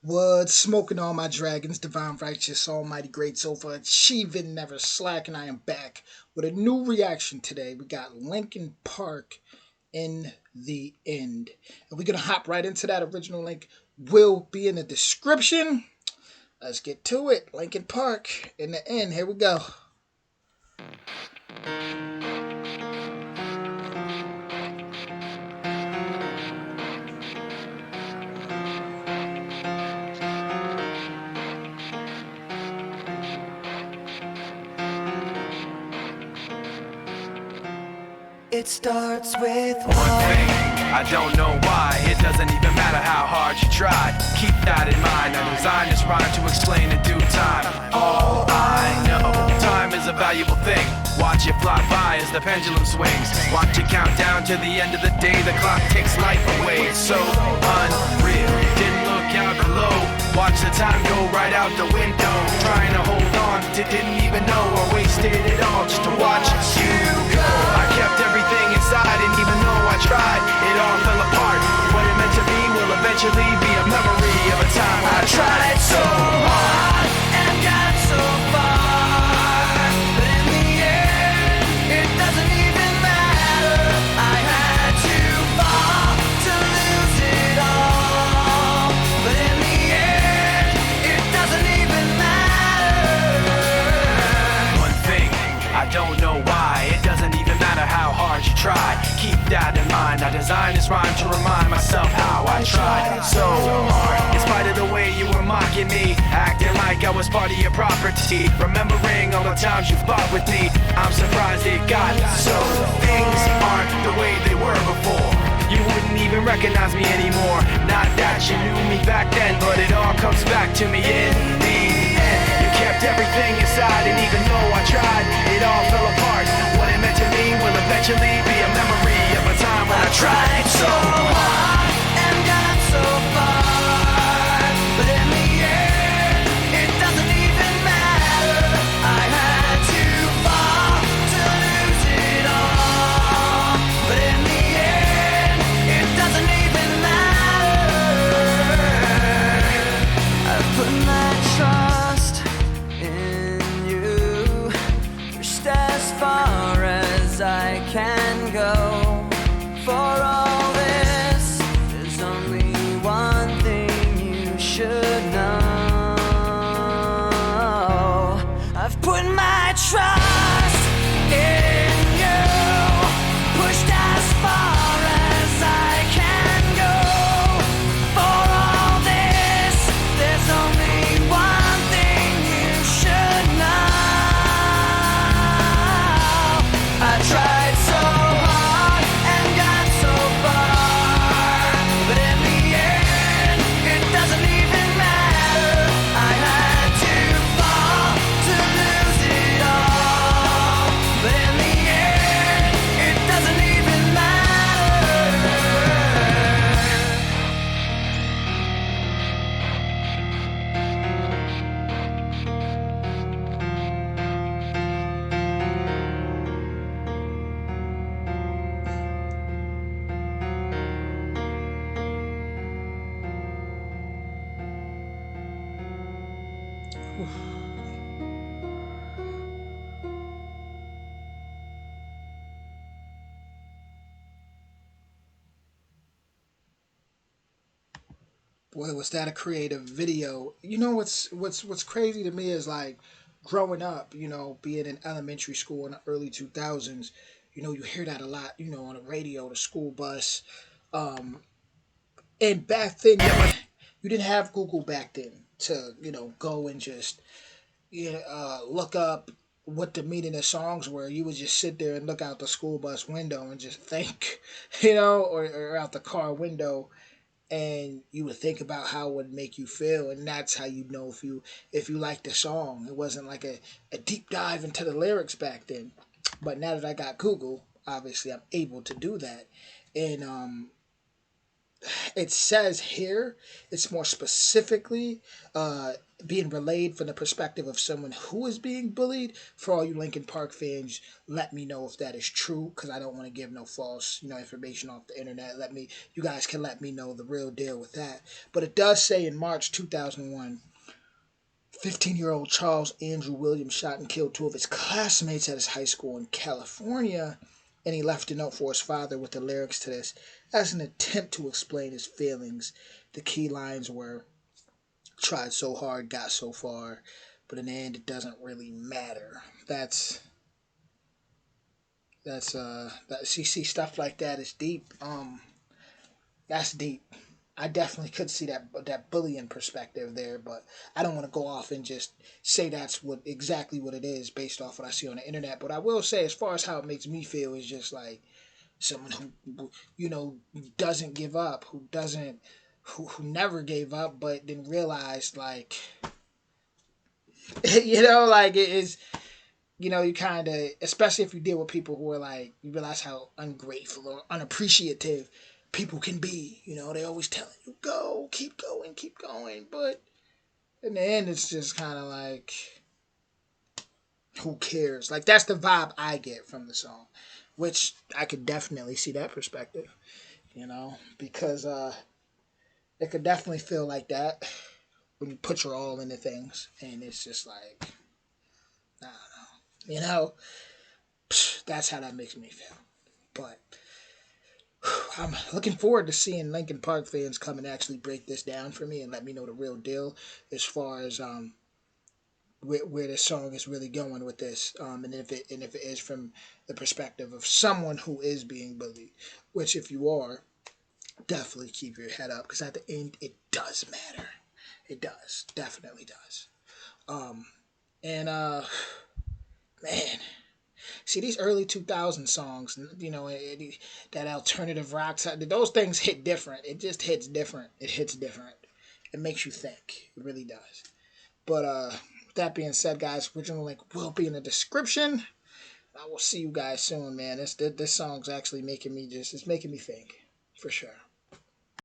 What smoking all my dragons, divine, righteous, almighty, great, so far achieving, never slacking. I am back with a new reaction today. We got Linkin Park in the end. And we're gonna hop right into that. Original link will be in the description. Let's get to it. Linkin Park in the end. Here we go. It starts with one thing. I don't know why. It doesn't even matter how hard you try. Keep that in mind. I designed this rhyme to explain in due time. All I know, time is a valuable thing. Watch it fly by as the pendulum swings. Watch it count down to the end of the day. The clock takes life away. It's so unreal. Didn't look out below. Watch the time go right out the window. Trying to hold on to didn't even know I wasted it all just to watch you go. I kept everything inside, and even though I tried, it all fell apart. What it meant to be will eventually be a memory of a time I tried so hard and got so far, but in the end, it doesn't even matter. I had to fall to lose it all, but in the end, it doesn't even matter. One thing, I don't know why. It doesn't even matter how hard you try. Keep that in mind. I designed this rhyme to remind myself how I tried so hard. In spite of the way you were mocking me, acting like I was part of your property, remembering all the times you fought with me, I'm surprised it got so. Things aren't the way they were before. You wouldn't even recognize me anymore. Not that you knew me back then, but it all comes back to me in the end. You kept everything inside, and even though I tried, it all fell apart. What it meant to me will eventually be a memory of a time when I tried so hard and got so far, but in the end, it doesn't even matter. I had to fall to lose it all, but in the end, it doesn't even matter. I've put my trust in you, pushed as far as I can go. For all this, there's only one thing you should know. I've put my trust in you, pushed as far as I can go. For all this, there's only one thing you should know. I tried so hard and got so far, but in the end, it doesn't even matter. I had to fall to lose it all, but in the end, it doesn't even matter. Boy, was that a creative video. You know what's crazy to me is like growing up, being in elementary school in the early 2000s, you hear that a lot, on the radio, the school bus. Um, and back then, you didn't have Google back then to, go and just look up what the meaning of songs were. You would just sit there and look out the school bus window and just think, or out the car window, and you would think about how it would make you feel, and that's how you know if you liked the song. It wasn't like a deep dive into the lyrics back then. But now that I got Google, obviously I'm able to do that. And it says here it's more specifically being relayed from the perspective of someone who is being bullied. For all you Linkin Park fans, let me know if that is true, because I don't want to give no false, information off the internet. You guys can let me know the real deal with that. But it does say in March 2001, 15-year-old Charles Andrew Williams shot and killed two of his classmates at his high school in California, and he left a note for his father with the lyrics to this as an attempt to explain his feelings. The key lines were, tried so hard, got so far, but in the end it doesn't really matter. See, stuff like that is deep. That's deep. I definitely could see that bullying perspective there, but I don't want to go off and just say that's exactly what it is based off what I see on the internet. But I will say, as far as how it makes me feel, is just like someone who doesn't give up, who never gave up, but then realized, like, like it is, you kind of, especially if you deal with people who are like, you realize how ungrateful or unappreciative people can be. They always telling you, go, keep going, keep going. But in the end, it's just kind of like, who cares? Like, that's the vibe I get from the song, which I could definitely see that perspective, because it could definitely feel like that when you put your all into things. And it's just like, I don't know, that's how that makes me feel. But I'm looking forward to seeing Linkin Park fans come and actually break this down for me and let me know the real deal as far as where this song is really going with this, and if it is from the perspective of someone who is being bullied, which if you are, definitely keep your head up, because at the end it does matter. It does, definitely does. And man, see, these early 2000 songs, that alternative rock, those things hit different. It just hits different. It hits different. It makes you think. It really does. But with that being said, guys, original link will be in the description. I will see you guys soon, man. This song's actually making me it's making me think, for sure.